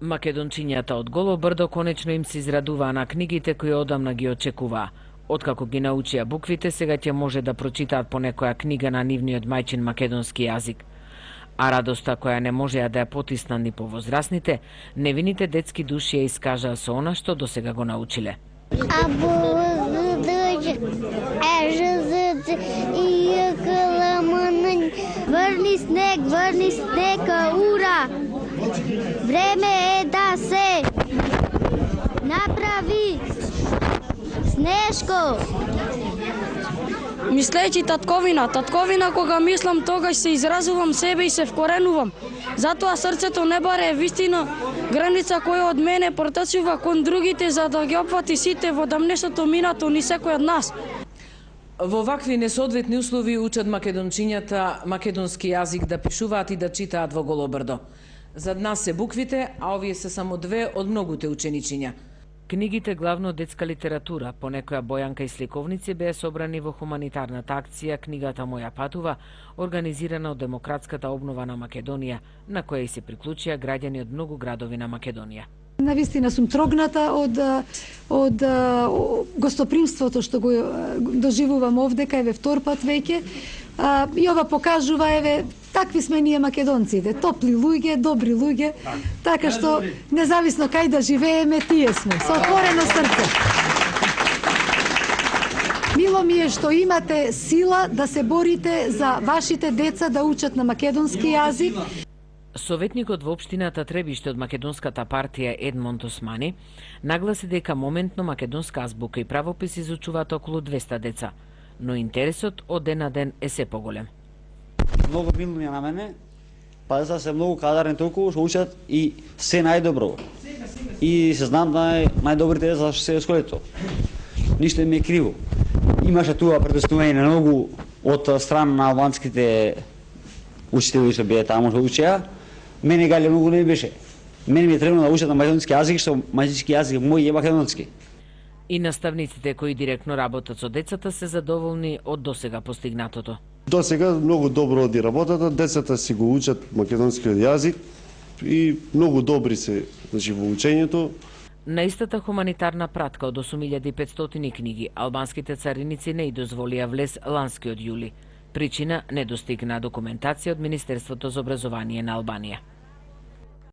Македончињата од Голо брдо конечно им се израдуваа на книгите кои одамна ги очекуваа. Откако ги научија буквите, сега ќе може да прочитаат по некоја книга на нивниот мајчин македонски јазик. А радоста која не можеа да ја потиснат ни повозрасните, невините детски души ја искажаа со она што досега го научиле. Врни снег, ура! Време е да се направи снешко. Мислејќи татковина, кога мислам, тогаш се изразувам себе и се вкоренувам. Затоа срцето не баре вистина, граница која од мене протачува кон другите за да ги опфати сите во дамнешното минато ни секој од нас. Во вакви несоодветни услови учат македончињата македонски јазик да пишуваат и да читаат во Голо брдо. Зад нас се буквите, а овие се само две од многуте ученичиња. Книгите, главно детска литература, по некоја бојанка и сликовници беа собрани во хуманитарната акција Книгата моја патува, организирана од Демократската обнова на Македонија, на која и се приклучија граѓани од многу градови на Македонија. Навистина сум трогната од гостопримството што го доживувам овдека, еве втор пат веќе. И ова покажува, еве, такви сме ние македонците, топли луѓе, добри луѓе, така што независно кај да живееме, тие сме, со отворено срце. Мило ми е што имате сила да се борите за вашите деца да учат на македонски јазик. Советникот во општината Требиште од Македонската партија Едмонд Османи нагласи дека моментно македонска азбука и правопис изучуваат околу 200 деца, но интересот од ден на ден е се поголем. Многу милно е на мене, па за се многу кадарни толку што учат и се најдобро. И се знам да најдобрите деца што се школето. Ништо ми е криво. Имаше туа претеснување на многу од страна на албанските учители што беа таму што учеа. Мене гале многу не беше. Мене ми е требно да учат на македонски јазик, што мајчински јазик мој е македонски. И наставниците кои директно работат со децата се задоволни од досега постигнатото. Досега многу добро оди работата, децата си го учат македонскиот јазик и многу добри се, значи, во учењето. На истата хуманитарна пратка од 8500 книги, албанските цариници не и дозволија влез ланскиот јули. Причина недостиг на документација од Министерството за образование на Албанија.